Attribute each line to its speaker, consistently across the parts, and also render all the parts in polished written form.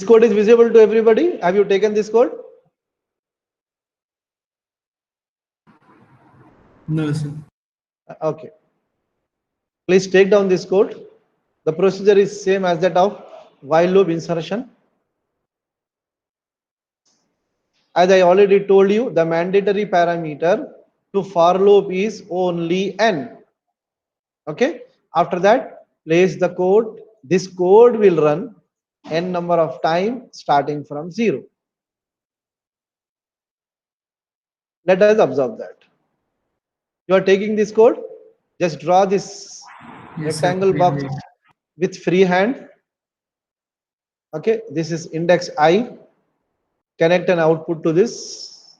Speaker 1: code is visible to everybody. Have you taken this code?
Speaker 2: No, sir.
Speaker 1: Okay. Please take down this code. The procedure is same as that of while loop insertion. As I already told you, the mandatory parameter to for loop is only n. Okay. After that, place the code. This code will run n number of time starting from 0. Let us observe that. You are taking this code. Just draw this
Speaker 2: Yes, sir.
Speaker 1: rectangle box with free hand. Okay, this is index I. Connect an output to this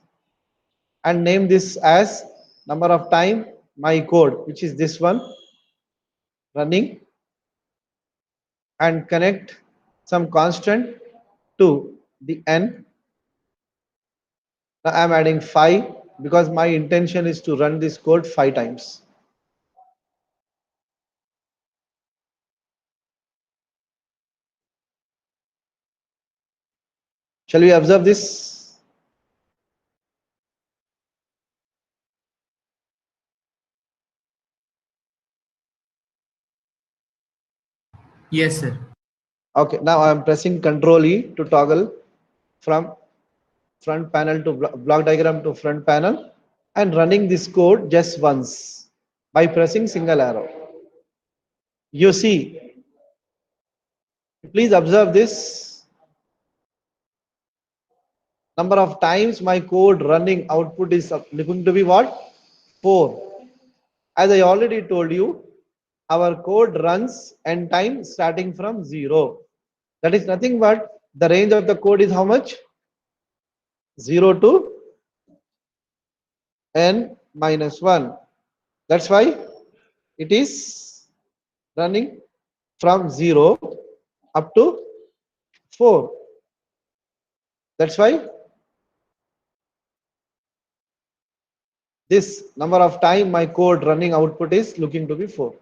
Speaker 1: and name this as number of time my code, which is this one running, and connect some constant to the n. Now I'm adding 5 because my intention is to run this code 5 times. Shall we observe this?
Speaker 2: Yes, sir.
Speaker 1: Okay, now I am pressing Control E to toggle from front panel to block diagram to front panel and running this code just once by pressing single arrow. You see, please observe this number of times my code running output is going to be what? 4. As I already told you, our code runs n time starting from 0. That is nothing but the range of the code is how much? 0 to n minus 1. That's why it is running from 0 up to 4. That's why this number of time my code running output is looking to be 4.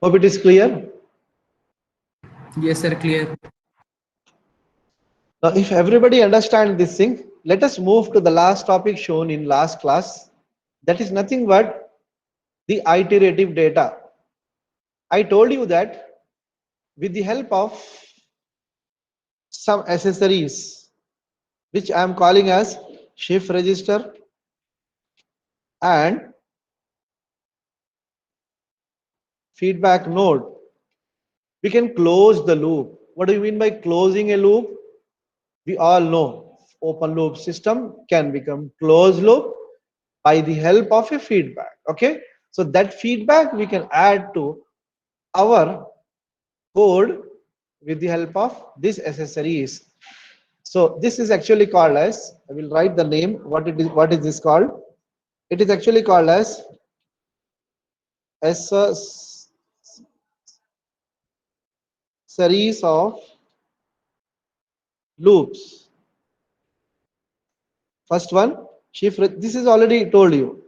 Speaker 1: Hope it is clear.
Speaker 2: Yes, sir. Clear.
Speaker 1: Now, if everybody understands this thing, let us move to the last topic shown in last class. That is nothing but the iterative data. I told you that with the help of some accessories, which I am calling as shift register and feedback node, we can close the loop. What do you mean by closing a loop? We all know open loop system can become closed loop by the help of a feedback. Okay, so that feedback we can add to our code with the help of these accessories. So this is actually called as, I will write the name. What is this called? It is actually called as series of loops. First one, shift. This is already told you.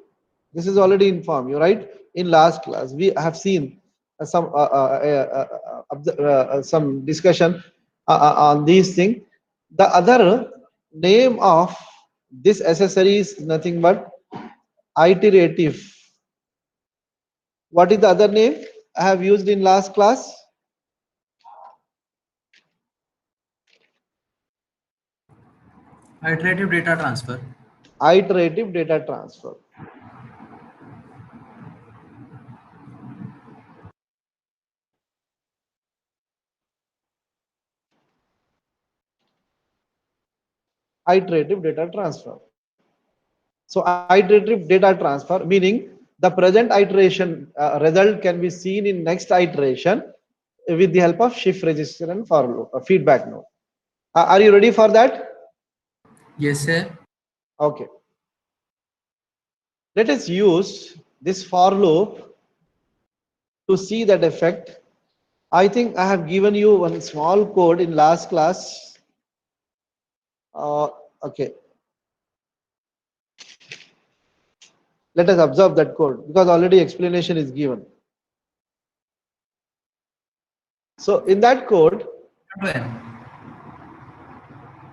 Speaker 1: This is already informed you, right? In last class, we have seen some discussion on these things. The other name of this accessory is nothing but iterative. What is the other name I have used in last class?
Speaker 2: Iterative data transfer.
Speaker 1: Iterative data transfer. Iterative data transfer. So iterative data transfer meaning the present iteration result can be seen in next iteration with the help of shift register and for loop, feedback node. Are you ready for that?
Speaker 2: Yes, sir.
Speaker 1: Okay. Let us use this for loop to see that effect. I think I have given you one small code in last class. Okay. Let us observe that code because already explanation is given. So in that code,
Speaker 2: When?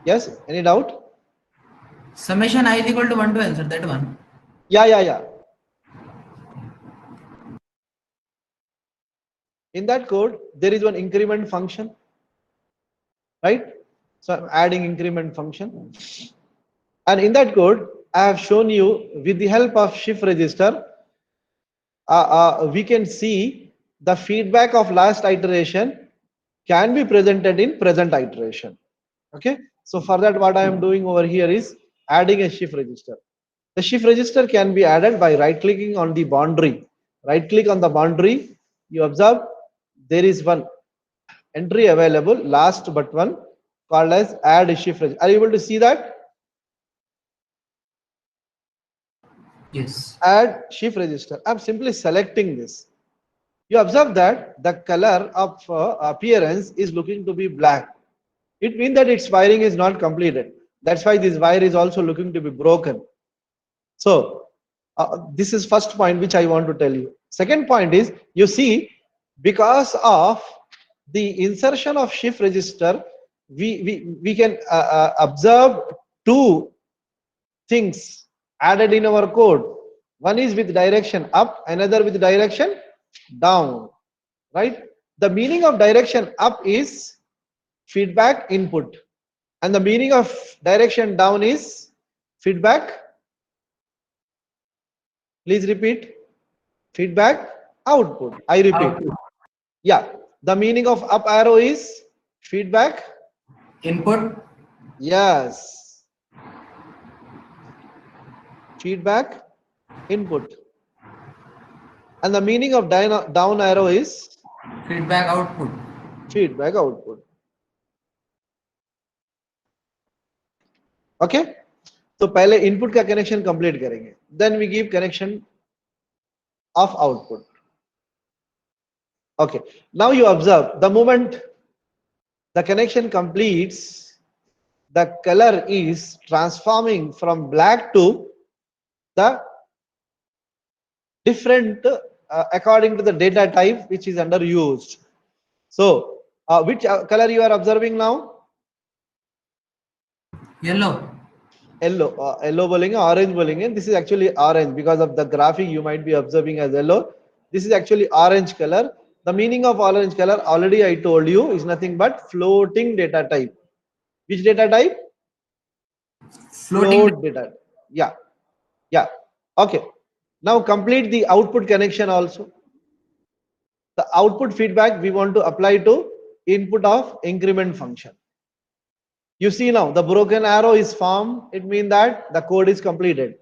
Speaker 1: Yes, any doubt?
Speaker 2: Summation I is equal to 1 to answer that one.
Speaker 1: Yeah. In that code, there is one increment function, right? So I'm adding increment function. And in that code, I have shown you with the help of shift register, we can see the feedback of last iteration can be presented in present iteration. Okay. So for that, what I am doing over here is adding a shift register. The shift register can be added by right clicking on the boundary. Right click on the boundary. You observe there is one entry available, last but one, called as add shift register. Are you able to see that?
Speaker 2: Yes.
Speaker 1: Add shift register. I'm simply selecting this. You observe that the color of appearance is looking to be black. It means that its wiring is not completed. That's why this wire is also looking to be broken. So this is first point which I want to tell you. Second point is, you see, because of the insertion of shift register, we can observe two things added in our code. One is with direction up, another with direction down, right? The meaning of direction up is feedback input, and the meaning of direction down is feedback, please repeat, feedback output. I repeat.
Speaker 2: Output.
Speaker 1: Yeah, the meaning of up arrow is feedback
Speaker 2: Input.
Speaker 1: yes, feedback input, and the meaning of down arrow is
Speaker 2: Feedback output.
Speaker 1: feedback output. Okay तो पहले input का connection complete करेंगे, then we give connection of output. Okay, now you observe the moment the connection completes, the color is transforming from black to the different according to the data type which is under used. So which color you are observing now?
Speaker 2: Yellow.
Speaker 1: Yellow. Yellow बोलेंगे, orange बोलेंगे. This is actually orange because of the graphic you might be observing as yellow. This is actually orange color. The meaning of orange color already I told you is nothing but floating data type. Which data type?
Speaker 2: Floating.
Speaker 1: Float data. Yeah. Okay. Now complete the output connection also. The output feedback we want to apply to input of increment function. You see now the broken arrow is formed. It means that the code is completed.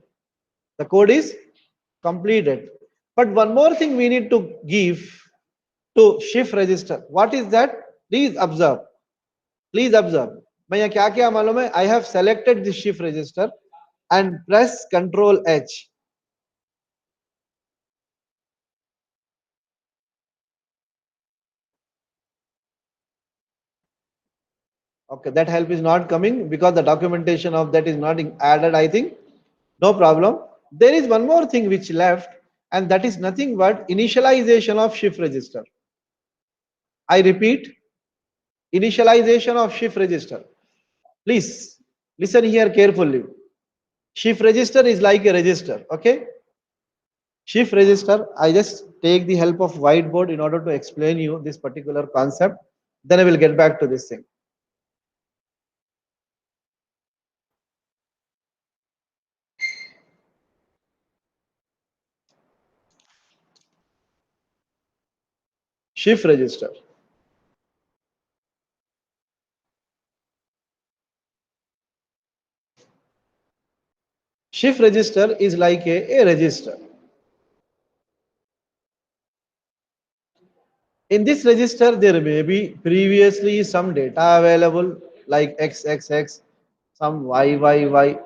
Speaker 1: The code is completed. But one more thing we need to give to shift register. What is that? Please observe. Please observe. मैं यहाँ क्या क्या मालूम है? I have selected the shift register and press Control H. Okay, that help is not coming because the documentation of that is not added, I think. No problem. There is one more thing which left, and that is nothing but initialization of shift register. I repeat, initialization of shift register. Please listen here carefully. Shift register is like a register, okay? Shift register, I just take the help of whiteboard in order to explain you this particular concept. Then I will get back to this thing. Shift register. Shift register is like a register. In this register, there may be previously some data available like XXX, some YYY.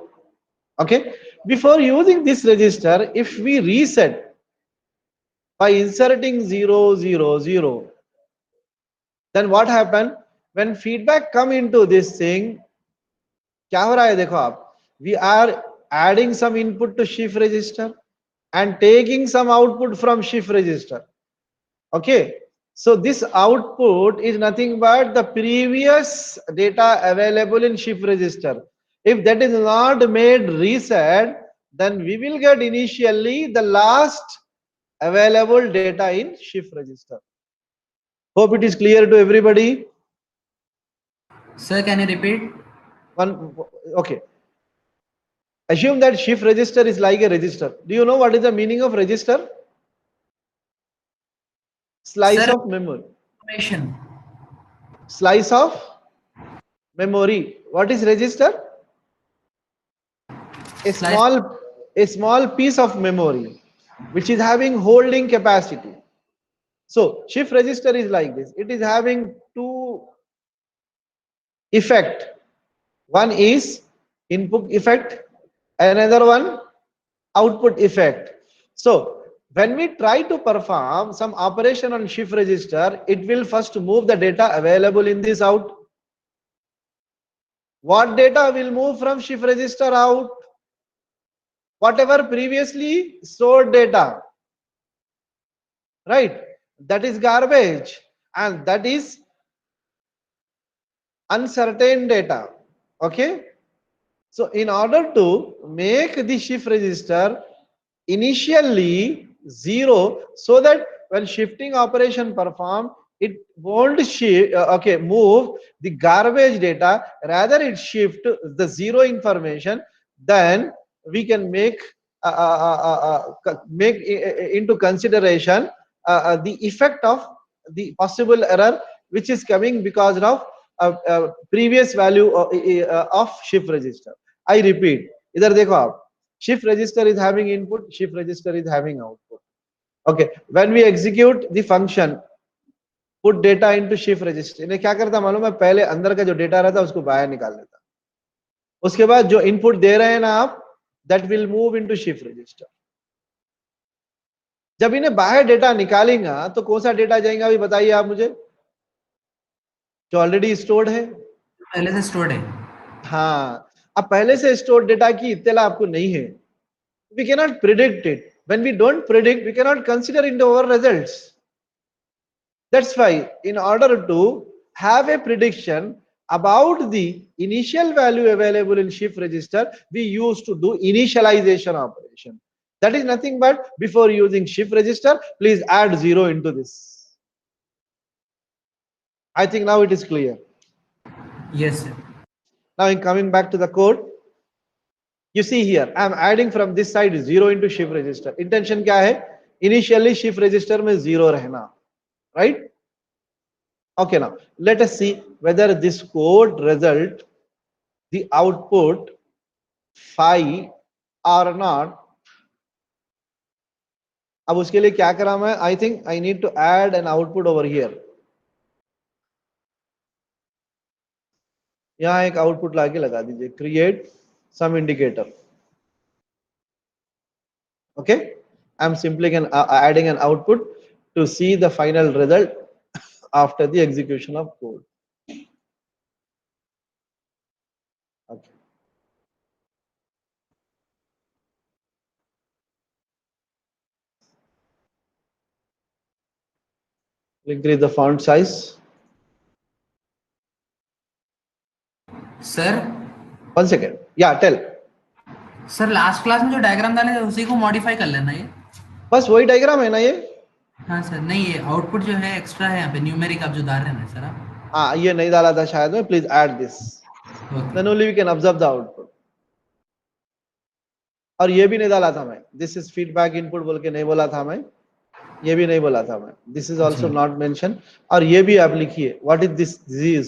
Speaker 1: Okay. Before using this register, if we reset by inserting 000, then what happened? When feedback come into this thing, क्या हो रहा है देखो आप, we are adding some input to shift register and taking some output from shift register. Okay, So this output is nothing but the previous data available in shift register. If that is not made reset, then we will get initially the last available data in shift register. Hope it is clear to everybody.
Speaker 2: Sir, can you repeat?
Speaker 1: Okay. Assume that shift register is like a register. Do you know what is the meaning of register? Slice
Speaker 2: Sir,
Speaker 1: of memory.
Speaker 2: information.
Speaker 1: Slice of memory. What is register? A
Speaker 2: Slice.
Speaker 1: small piece of memory which is having holding capacity. So shift register is like this. It is having two effect. One is input effect, another one output effect. So when we try to perform some operation on shift register, it will first move the data available in this out. What data will move from shift register out? Whatever previously stored data, right? That is garbage, and that is uncertain data. Okay. So in order to make the shift register initially 0, so that when shifting operation perform, it won't shift, move the garbage data, rather it shift the 0 information, then we can make into consideration the effect of the possible error which is coming because of previous value of shift register. I repeat, इधर देखो आप, shift register is having input, shift register is having output. Okay, when we execute the function put data into shift register, इन्हें क्या करता मालूम है? पहले अंदर का जो डेटा रहता है उसको बाहर निकाल लेता, उसके बाद जो इनपुट दे रहे हैं ना आप, that will move into shift register. जब इन्हें बाहर डेटा निकालेगा तो कौन सा डेटा जाएगा अभी बताइए आप मुझे, जो ऑलरेडी स्टोर्ड है?
Speaker 2: पहले से स्टोर्ड है.
Speaker 1: हाँ, अब पहले से स्टोर्ड डेटा की इत्तला आपको नहीं है. We cannot predict it. When we don't predict, we cannot consider into our results. That's why in order to have a prediction about the initial value available in shift register, we used to do initialization operation. That is nothing but before using shift register, please add 0 into this. I think now it is clear.
Speaker 2: Yes, sir.
Speaker 1: Now in coming back to the code, you see here I am adding from this side 0 into shift register. Intention क्या है? Initially shift register में 0 रहना, right? Okay, now let us see whether this code result the output 5 or not. अब उसके लिए क्या करा मैं? I think I need to add an output over here. यहाँ एक output लाके लगा दीजिए, create some indicator. Okay, I'm simply adding an output to see the final result after the execution of code. Okay. Increase the font size.
Speaker 2: Sir.
Speaker 1: 1 second. Yeah, tell.
Speaker 2: Sir last class में जो diagram डाले थे उसी को modify कर लेना ये.
Speaker 1: बस वही डायग्राम है ना ये?
Speaker 2: हाँ सर, नहीं ये आउटपुट जो है एक्स्ट्रा है यहाँ पे न्यूमेरिक आप जो डाल रहे हैं सर आप.
Speaker 1: हाँ, ये नहीं डाला था शायद में. Please add this, then only we can observe the output. और ये भी नहीं डाला था मैं, दिस इज फीडबैक इनपुट बोल के नहीं बोला था मैं, ये भी नहीं बोला था मैं, this is also not mention. और ये भी आप लिखिए, what is this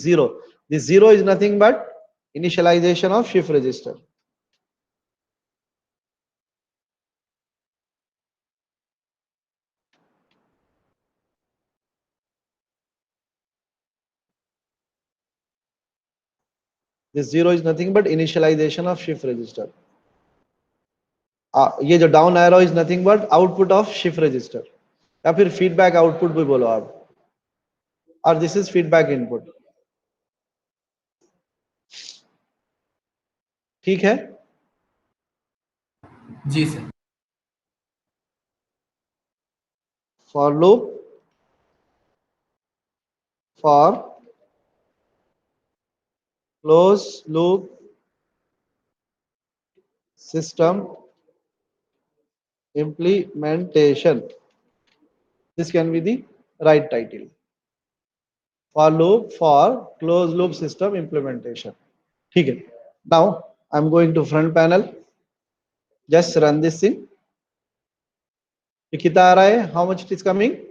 Speaker 1: 0? This 0 is nothing but initialization of shift register. This 0 is nothing but initialization of shift register. ये जो down arrow is nothing but output of shift register, या फिर feedback output भी बोलो आप, और दिस इज फीडबैक इनपुट. ठीक है
Speaker 2: जी sir.
Speaker 1: For loop for closed loop system implementation. This can be the right title. For loop for closed loop system implementation. ठीक है. Now I'm going to front panel. Just run this thing. ये कितना आ रहा है? How much it is coming?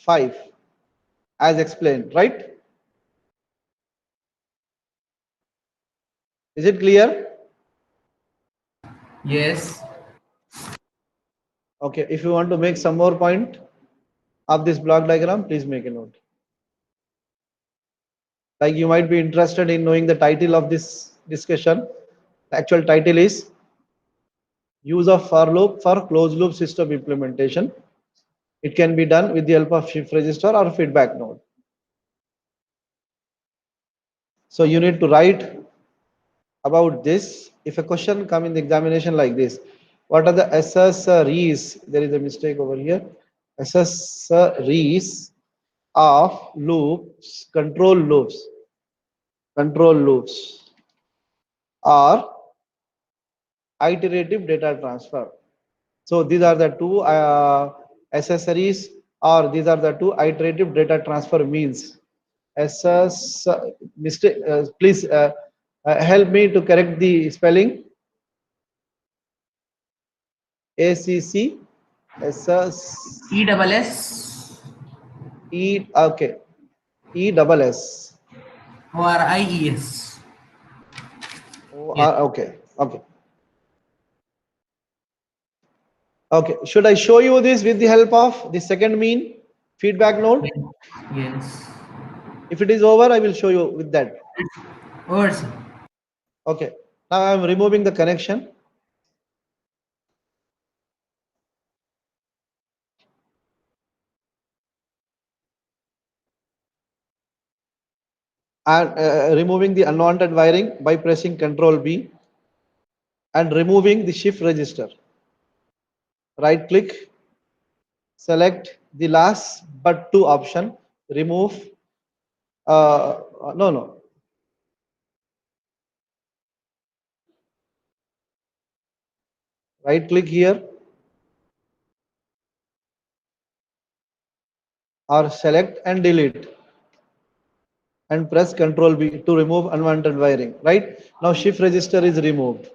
Speaker 1: 5 as explained, right? Is it clear?
Speaker 2: Yes.
Speaker 1: Okay, if you want to make some more point of this block diagram, please make a note. Like you might be interested in knowing the title of this discussion. The actual title is use of for loop for closed loop system implementation. It can be done with the help of shift register or feedback node. So you need to write about this. If a question come in the examination like this, what are the accessories? There is a mistake over here. Accessories of loops, control loops are iterative data transfer. So these are the two accessories, or these are the two iterative data transfer means. SS mistake. Please help me to correct the spelling. ACC SS
Speaker 2: ESS
Speaker 1: E. Okay. ESS.
Speaker 2: ORIES.
Speaker 1: Okay. Okay. Okay. Should I show you this with the help of the second mean feedback node?
Speaker 2: Yes.
Speaker 1: If it is over, I will show you with that.
Speaker 2: Over, sir.
Speaker 1: Okay. Now I am removing the connection. And removing the unwanted wiring by pressing Ctrl B and removing the shift register. Right click, select the last but two option, remove. No. Right click here or select and delete and press Ctrl B to remove unwanted wiring. Right now shift register is removed.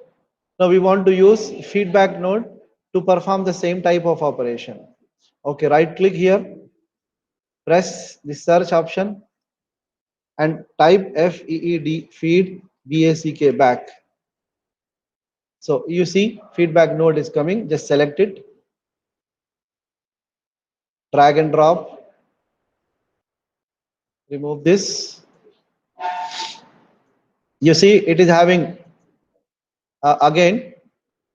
Speaker 1: Now we want to use feedback node to perform the same type of operation. Okay, right click here, press the search option and type FEED feed back. So you see feedback node is coming, just select it, drag and drop, remove this. You see it is having again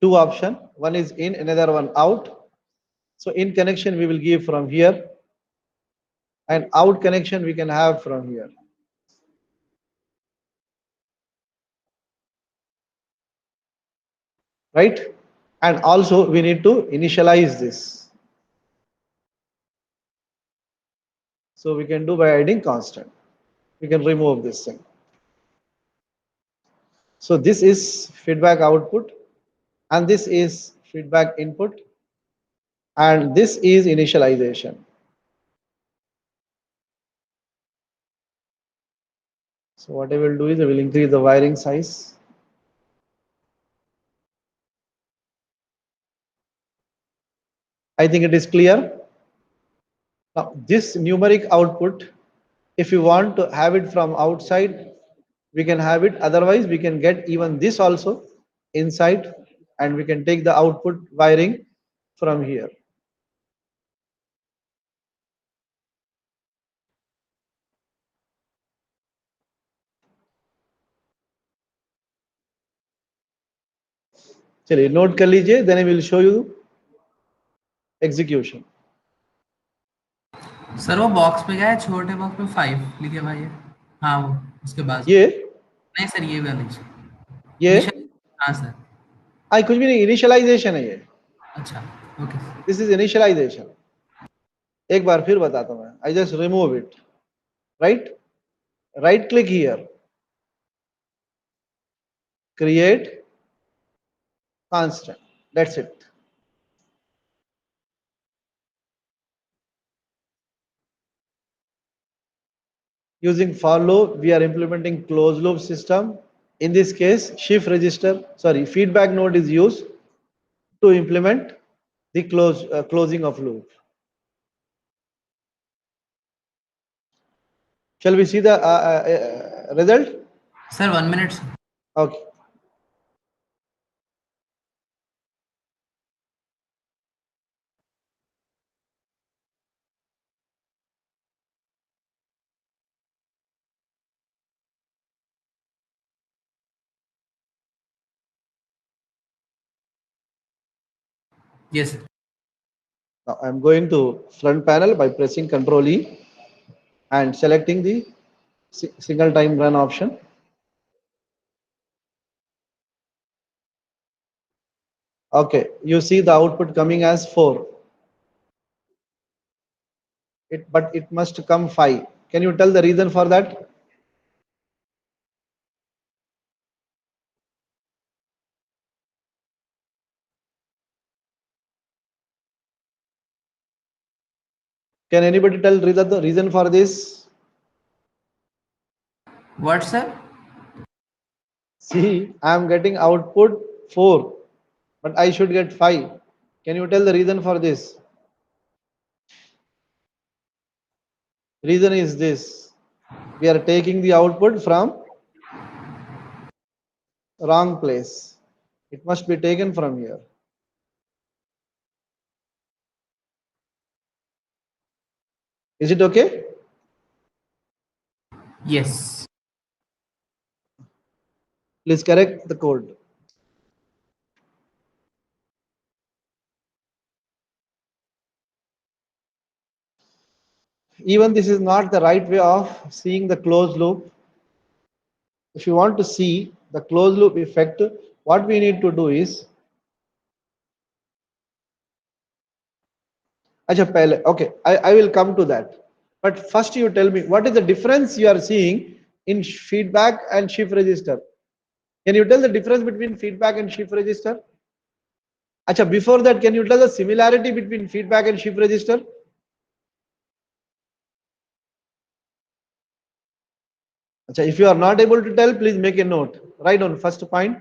Speaker 1: two option, one is in, another one out. So in connection we will give from here and out connection we can have from here. Right? And also we need to initialize this. So we can do by adding constant. We can remove this thing. So this is feedback output and this is feedback input and this is initialization. So what I will do is I will increase the wiring size. I think it is clear. Now this numeric output, if you want to have it from outside, we can have it. Otherwise, we can get even this also inside and we can take the output wiring from here. चलिए note कर लीजिए, then I will show you execution.
Speaker 2: Sir वो box पे क्या है, छोटे box पे 5 लिखे भाई है। हाँ वो उसके बाद
Speaker 1: ये
Speaker 2: नहीं सर, ये वाले
Speaker 1: ये
Speaker 2: हाँ सर।
Speaker 1: आई कुछ भी नहीं, इनिशियलाइजेशन है ये।
Speaker 2: अच्छा ओके।
Speaker 1: This is initialization. एक बार फिर बताता हूं मैं. I just remove it. Right click here, create constant. That's it. Using for loop, we are implementing closed loop system. In this case, shift register, sorry, feedback node is used to implement the closing of loop. Shall we see the result?
Speaker 2: Sir 1 minute.
Speaker 1: Okay.
Speaker 2: Yes sir.
Speaker 1: Now I'm going to front panel by pressing Ctrl E and selecting the single time run option. Okay, you see the output coming as 4. But it must come 5. Can you tell the reason for that? Can anybody tell the reason for this?
Speaker 2: What sir?
Speaker 1: See, I am getting output 4, but I should get 5. Can you tell the reason for this? Reason is this. We are taking the output from wrong place. It must be taken from here. Is it okay?
Speaker 2: Yes.
Speaker 1: Please correct the code. Even this is not the right way of seeing the closed loop. If you want to see the closed loop effect, what we need to do is, okay, I will come to that. But first you tell me, what is the difference you are seeing in feedback and shift register? Can you tell the difference between feedback and shift register? Acha, before that, can you tell the similarity between feedback and shift register? Acha, if you are not able to tell, please make a note. Write on first point.